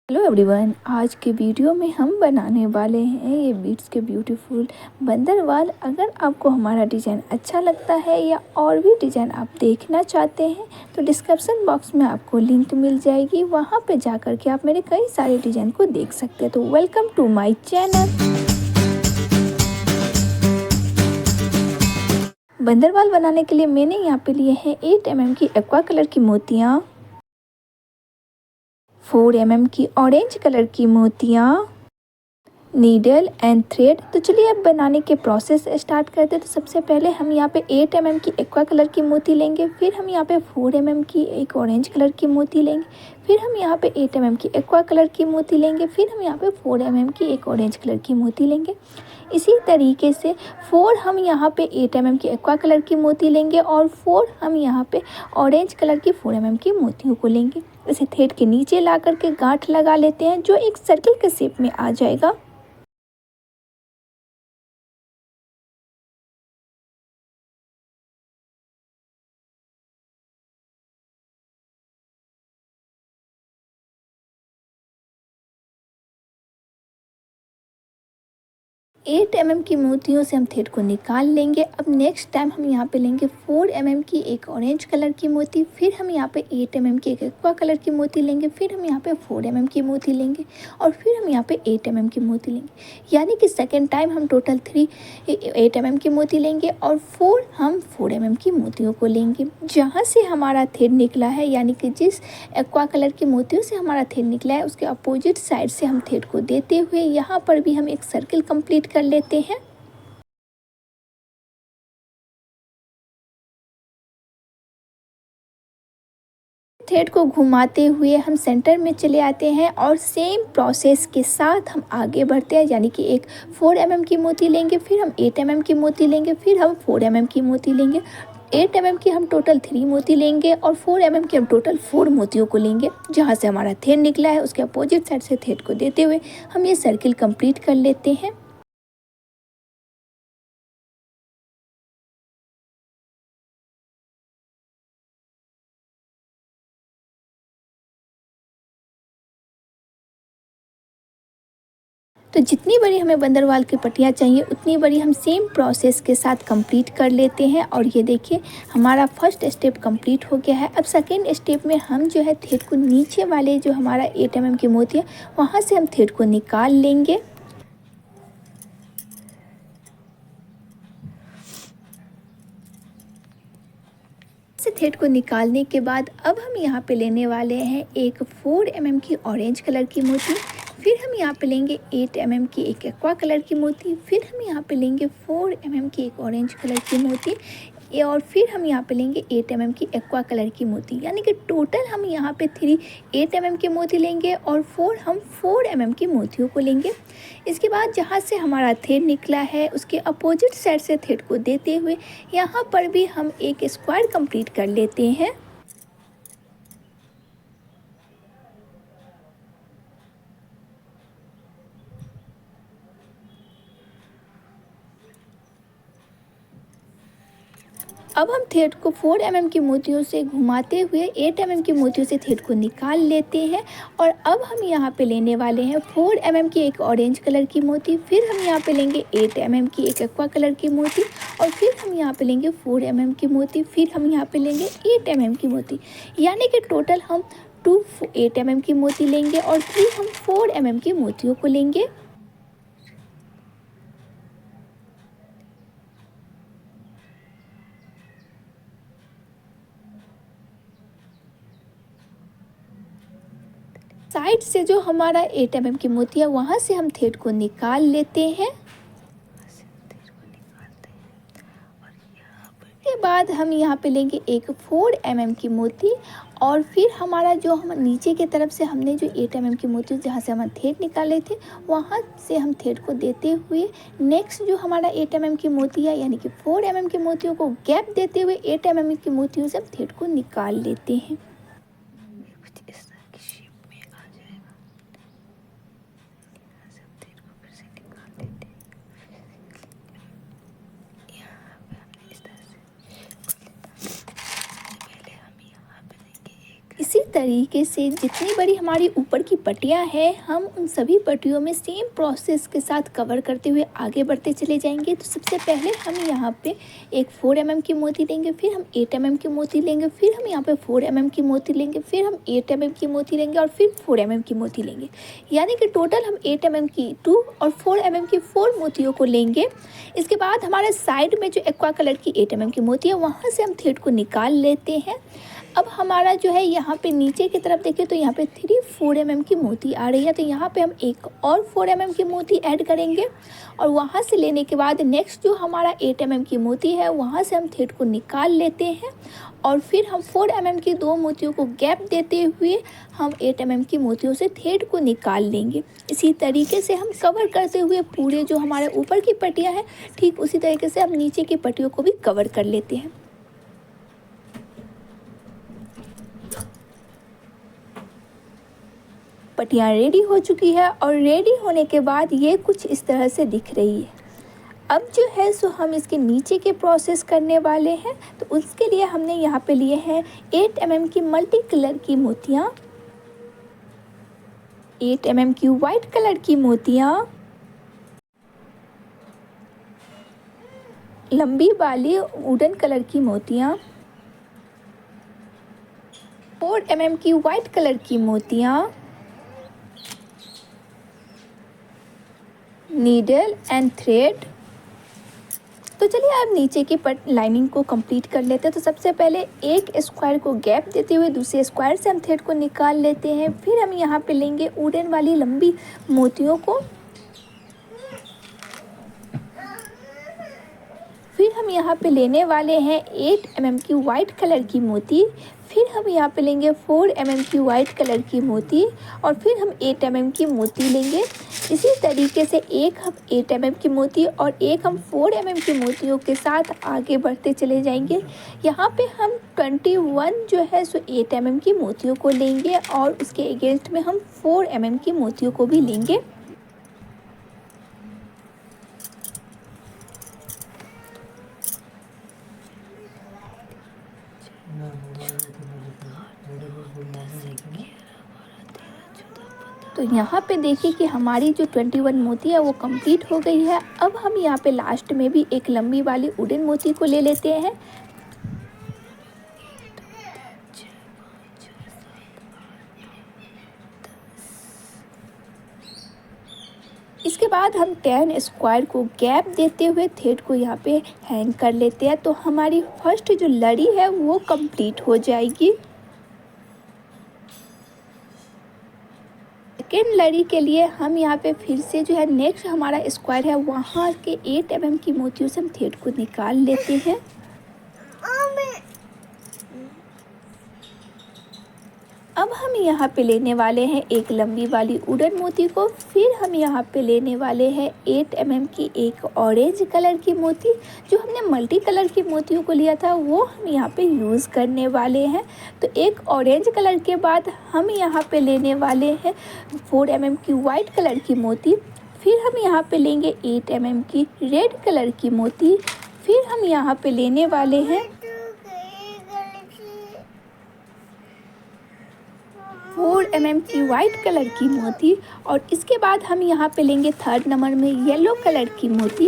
Hello everyone, आज के video में हम बनाने वाले हैं ये बीट्स के ब्यूटीफुल बंदरवाल। अगर आपको हमारा डिज़ाइन अच्छा लगता है या और भी डिज़ाइन आप देखना चाहते हैं तो डिस्क्रिप्शन बॉक्स में आपको लिंक मिल जाएगी, वहां पे जाकर के आप मेरे कई सारे डिज़ाइन को देख सकते हैं। तो वेलकम टू माय चैनल। बंदरवाल बनाने के लिए मैंने यहाँ पे लिए हैं 8 mm की एक्वा कलर की मोतियाँ, 4 mm की ऑरेंज कलर की मोतियाँ, नीडल एंड थ्रेड। तो चलिए अब बनाने के प्रोसेस स्टार्ट करते हैं। तो सबसे पहले हम यहाँ पे 8 mm की एक्वा कलर की मोती लेंगे, फिर हम यहाँ पे 4 mm की एक ऑरेंज कलर की मोती लेंगे, फिर हम यहाँ पे 8 mm की एक्वा कलर की मोती लेंगे, फिर हम यहाँ पे 4 mm की एक ऑरेंज कलर की मोती लेंगे। इसी तरीके से 4 हम यहाँ पे 8 mm की एक्वा कलर की मोती लेंगे और 4 हम यहाँ पे ऑरेंज कलर की 4 mm की मोतियों को लेंगे। इसे थ्रेड के नीचे ला करके गांठ लगा लेते हैं जो एक सर्कल के शेप में आ जाएगा। एट mm की मोतियों से हम थ्रेड को निकाल लेंगे। अब नेक्स्ट टाइम हम यहाँ पे लेंगे 4 mm की एक ऑरेंज कलर की मोती, फिर हम यहाँ पे 8 mm की एक एक्वा कलर की मोती लेंगे, फिर हम यहाँ पे 4 mm की मोती लेंगे और फिर हम यहाँ पे 8 mm की मोती लेंगे। यानी कि सेकेंड टाइम हम टोटल 8 mm की मोती लेंगे और 4 mm की मोतियों को लेंगे। जहाँ से हमारा थ्रेड निकला है, यानी कि जिस एक्वा कलर की मोतियों से हमारा थ्रेड निकला है उसके अपोजिट साइड से हम थ्रेड को देते हुए यहाँ पर भी हम एक सर्कल कंप्लीट कर लेते हैं। थ्रेड को घुमाते हुए हम सेंटर में चले आते हैं और सेम प्रोसेस के साथ हम आगे बढ़ते हैं। यानी कि एक 4 mm की मोती लेंगे, फिर हम 8 mm की मोती लेंगे, फिर हम 4 mm की मोती लेंगे। 8 mm की हम टोटल 3 मोती लेंगे और 4 mm की हम टोटल 4 मोतियों को लेंगे। जहाँ से हमारा थ्रेड निकला है उसके अपोजिट साइड से थ्रेड को देते हुए हम ये सर्किल कंप्लीट कर लेते हैं। तो जितनी बड़ी हमें बंदरवाल की पट्टियाँ चाहिए उतनी बड़ी हम सेम प्रोसेस के साथ कंप्लीट कर लेते हैं। और ये देखिए हमारा फर्स्ट स्टेप कंप्लीट हो गया है। अब सेकेंड स्टेप में हम जो है थ्रेड को नीचे वाले जो हमारा 8 mm की मोती है वहाँ से हम थ्रेड को निकाल लेंगे। से थ्रेड को निकालने के बाद अब हम यहाँ पे लेने वाले हैं एक 4 mm की ऑरेंज कलर की मोती, फिर हम यहाँ पे लेंगे 8 mm की एक एक्वा कलर की मोती, फिर हम यहाँ पे लेंगे 4 mm की एक ऑरेंज कलर की मोती और फिर हम यहाँ पे लेंगे 8 mm की एक्वा कलर की मोती। यानी कि टोटल हम यहाँ पे 8 mm के मोती लेंगे और 4 mm की मोतियों को लेंगे। इसके बाद जहाँ से हमारा थ्रेड निकला है उसके अपोजिट साइड से थ्रेड को देते हुए यहाँ पर भी हम एक स्क्वायर कंप्लीट कर लेते हैं। अब हम थ्रेड को 4 mm की मोतियों से घुमाते हुए 8 mm की मोतियों से थ्रेड को निकाल लेते हैं। और अब हम यहाँ पे लेने वाले हैं 4 mm की एक ऑरेंज कलर की मोती, फिर हम यहाँ पे लेंगे 8 mm की एक एक्वा कलर की मोती और फिर हम यहाँ पे लेंगे 4 mm की मोती, फिर हम यहाँ पे लेंगे 8 mm की मोती। यानी कि टोटल हम 8 mm की मोती लेंगे और फिर हम 4 mm की मोतियों को लेंगे। साइड से जो हमारा 8 mm की मोती है वहाँ से हम थ्रेड को निकाल लेते हैं। के बाद हम यहाँ पे लेंगे एक 4 mm की मोती और फिर हमारा जो हम नीचे की तरफ से हमने जो 8 mm की मोती जहाँ से हम थ्रेड निकाले थे वहाँ से हम थ्रेड को देते हुए नेक्स्ट जो हमारा 8 mm की मोती है यानी कि 4 mm की मोतियों को गैप देते हुए 8 mm की मोतियों से हम थ्रेड को निकाल लेते हैं। इसी तरीके से जितनी बड़ी हमारी ऊपर की पट्टियाँ हैं हम उन सभी पट्टियों में सेम प्रोसेस के साथ कवर करते हुए आगे बढ़ते चले जाएंगे। तो सबसे पहले हम यहाँ पे एक 4 mm की मोती लेंगे, फिर हम 8 mm की मोती लेंगे, फिर हम यहाँ पे 4 mm की मोती लेंगे, फिर हम 8 mm की मोती लेंगे और फिर 4 mm की मोती लेंगे। यानी कि टोटल हम 8 mm की 2 और 4 mm की 4 मोतियों को लेंगे। इसके बाद हमारे साइड में जो एक्वा कलर की 8 mm की मोती है वहाँ से हम थ्रेड को निकाल लेते हैं। अब हमारा जो है यहाँ पे नीचे की तरफ देखिए तो यहाँ पे 4 mm की मोती आ रही है, तो यहाँ पे हम एक और 4 mm की मोती ऐड करेंगे और वहाँ से लेने के बाद नेक्स्ट जो हमारा 8 mm की मोती है वहाँ से हम थ्रेड को निकाल लेते हैं और फिर हम 4 mm की 2 मोतियों को गैप देते हुए हम 8 mm की मोतियों से थ्रेड को निकाल लेंगे। इसी तरीके से हम कवर करते हुए पूरे जो हमारे ऊपर की पट्टियाँ हैं ठीक उसी तरीके से हम नीचे की पट्टियों को भी कवर कर लेते हैं। पट्टियाँ रेडी हो चुकी है और रेडी होने के बाद ये कुछ इस तरह से दिख रही है। अब जो है सो हम इसके नीचे के प्रोसेस करने वाले हैं, तो उसके लिए हमने यहाँ पे लिए हैं 8 mm की मल्टी कलर की मोतियाँ, 8 mm की वाइट कलर की मोतियाँ, लंबी वाली वुडन कलर की मोतियाँ, 4 mm की वाइट कलर की मोतियाँ, नीडल एंड थ्रेड। तो चलिए अब नीचे की लाइनिंग को कंप्लीट कर लेते हैं। तो सबसे पहले एक स्क्वायर को गैप देते हुए दूसरे स्क्वायर से हम थ्रेड को निकाल लेते हैं। फिर हम यहाँ पे लेंगे वुडन वाली लंबी मोतियों को, फिर हम यहाँ पे लेने वाले हैं 8 mm की वाइट कलर की मोती, फिर हम यहाँ पे लेंगे 4 mm की वाइट कलर की मोती और फिर हम 8 mm की मोती लेंगे। इसी तरीके से एक हम 8 mm की मोती और एक हम 4 mm की मोतियों के साथ आगे बढ़ते चले जाएंगे। यहाँ पे हम 21 जो है सो 8 mm की मोतियों को लेंगे और उसके अगेंस्ट में हम 4 mm की मोतियों को भी लेंगे। तो यहाँ पे देखिए कि हमारी जो 21 मोती है वो कंप्लीट हो गई है। अब हम यहाँ पे लास्ट में भी एक लंबी वाली वुडन मोती को ले लेते हैं। इसके बाद हम 10 स्क्वायर को गैप देते हुए थ्रेड को यहाँ पे हैंग कर लेते हैं। तो हमारी फर्स्ट जो लड़ी है वो कंप्लीट हो जाएगी। सेकेंड लड़ी के लिए हम यहाँ पे फिर से जो है नेक्स्ट हमारा स्क्वायर है वहाँ के 8 mm की मोतियों से हम थ्रेड को निकाल लेते हैं। अब हम यहाँ पे लेने वाले हैं एक लंबी वाली वुडन मोती को, फिर हम यहाँ पे लेने वाले हैं 8 mm की एक ऑरेंज कलर की मोती। जो हमने मल्टी कलर की मोतियों को लिया था वो हम यहाँ पे यूज़ करने वाले हैं। तो एक ऑरेंज कलर के बाद हम यहाँ पे लेने वाले हैं 4 mm की वाइट कलर की मोती, फिर हम यहाँ पे लेंगे 8 mm की रेड कलर की मोती, फिर हम यहाँ पे लेने वाले हैं 4 mm की वाइट कलर की मोती और इसके बाद हम यहाँ पे लेंगे थर्ड नंबर में येलो कलर की मोती।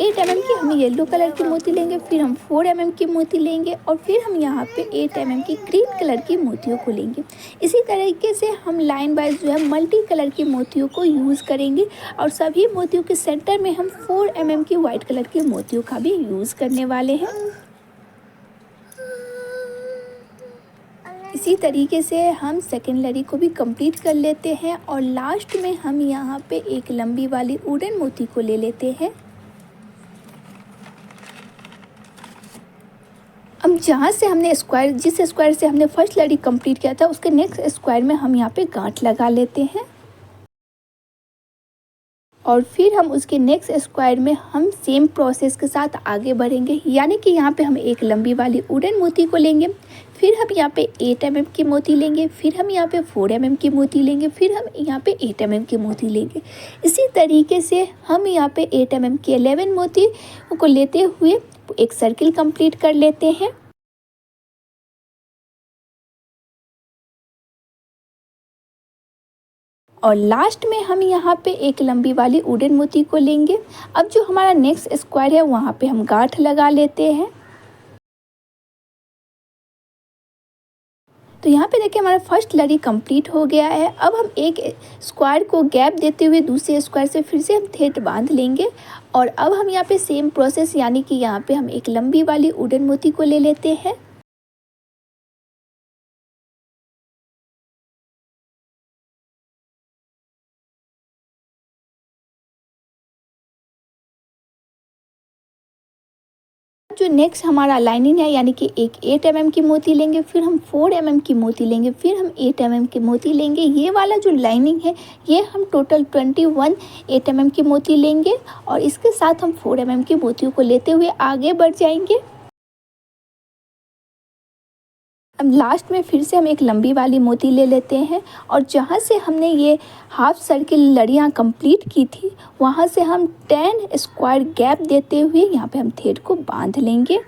8 mm की हम येलो कलर की मोती लेंगे, फिर हम 4 mm की मोती लेंगे और फिर हम यहाँ पे 8 mm की ग्रीन कलर की मोतियों को लेंगे। इसी तरीके से हम लाइन वाइज जो है मल्टी कलर की मोतियों को यूज़ करेंगे और सभी मोतियों के सेंटर में हम 4 mm की वाइट कलर की मोतियों का भी यूज़ करने वाले हैं। इसी तरीके से हम सेकेंड लड़ी को भी कंप्लीट कर लेते हैं और लास्ट में हम यहाँ पे एक लंबी वाली वुडन मोती को ले लेते हैं। अब जहाँ से हमने स्क्वायर जिस स्क्वायर से हमने फर्स्ट लड़ी कंप्लीट किया था उसके नेक्स्ट स्क्वायर में हम यहाँ पे गांठ लगा लेते हैं और फिर हम उसके नेक्स्ट स्क्वायर में हम सेम प्रोसेस के साथ आगे बढ़ेंगे। यानी कि यहाँ पे हम एक लंबी वाली वुडन मोती को लेंगे, फिर हम यहाँ पे 8 mm की मोती लेंगे, फिर हम यहाँ पे 4 mm की मोती लेंगे, फिर हम यहाँ पे 8 mm की मोती लेंगे। इसी तरीके से हम यहाँ पे 8 mm की 11 मोती को लेते हुए एक सर्किल कंप्लीट कर लेते हैं। और लास्ट में हम यहाँ पे एक लंबी वाली वुडन मोती को लेंगे। अब जो हमारा नेक्स्ट स्क्वायर है वहाँ पे हम गांठ लगा लेते हैं। तो यहाँ पे देखिए हमारा फर्स्ट लड़ी कंप्लीट हो गया है। अब हम एक स्क्वायर को गैप देते हुए दूसरे स्क्वायर से फिर से हम थ्रेड बांध लेंगे। और अब हम यहाँ पे सेम प्रोसेस यानी कि यहाँ पे हम एक लंबी वाली वुडन मोती को ले लेते हैं। जो नेक्स्ट हमारा लाइनिंग है यानी कि एक 8 mm की मोती लेंगे, फिर हम 4 mm की मोती लेंगे, फिर हम 8 mm की मोती लेंगे। ये वाला जो लाइनिंग है ये हम टोटल 21 8 mm की मोती लेंगे और इसके साथ हम 4 mm की मोतियों को लेते हुए आगे बढ़ जाएंगे। अब लास्ट में फिर से हम एक लंबी वाली मोती ले लेते हैं और जहाँ से हमने ये हाफ सर्किल लड़ियाँ कंप्लीट की थी वहाँ से हम 10 स्क्वायर गैप देते हुए यहाँ पे हम थ्रेड को बांध लेंगे।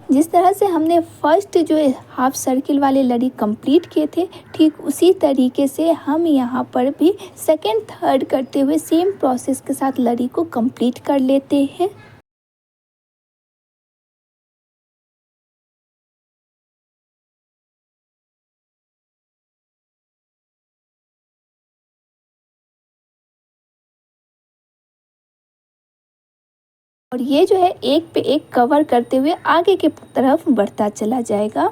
जिस तरह से हमने फर्स्ट जो हाफ सर्किल वाले लड़ी कंप्लीट किए थे ठीक उसी तरीके से हम यहाँ पर भी सेकेंड थर्ड करते हुए सेम प्रोसेस के साथ लड़ी को कंप्लीट कर लेते हैं। और ये जो है एक पे एक कवर करते हुए आगे की तरफ बढ़ता चला जाएगा।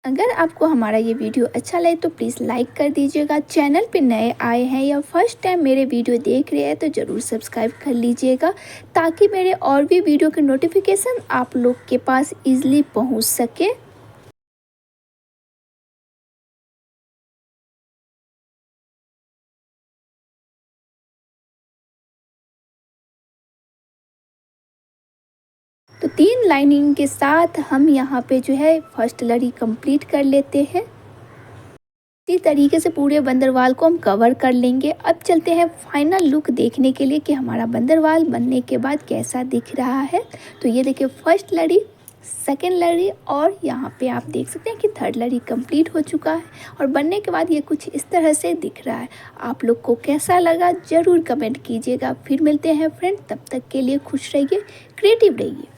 अगर आपको हमारा ये वीडियो अच्छा लगे तो प्लीज़ लाइक कर दीजिएगा। चैनल पे नए आए हैं या फर्स्ट टाइम मेरे वीडियो देख रहे हैं तो ज़रूर सब्सक्राइब कर लीजिएगा ताकि मेरे और भी वीडियो के नोटिफिकेशन आप लोग के पास ईजिली पहुंच सके। तो 3 लाइनिंग के साथ हम यहाँ पे जो है फर्स्ट लड़ी कंप्लीट कर लेते हैं। इसी तरीके से पूरे बंदरवाल को हम कवर कर लेंगे। अब चलते हैं फाइनल लुक देखने के लिए कि हमारा बंदरवाल बनने के बाद कैसा दिख रहा है। तो ये देखिए फर्स्ट लड़ी, सेकेंड लड़ी और यहाँ पे आप देख सकते हैं कि थर्ड लड़ी कंप्लीट हो चुका है और बनने के बाद ये कुछ इस तरह से दिख रहा है। आप लोग को कैसा लगा ज़रूर कमेंट कीजिएगा। फिर मिलते हैं फ्रेंड, तब तक के लिए खुश रहिए, क्रिएटिव रहिए।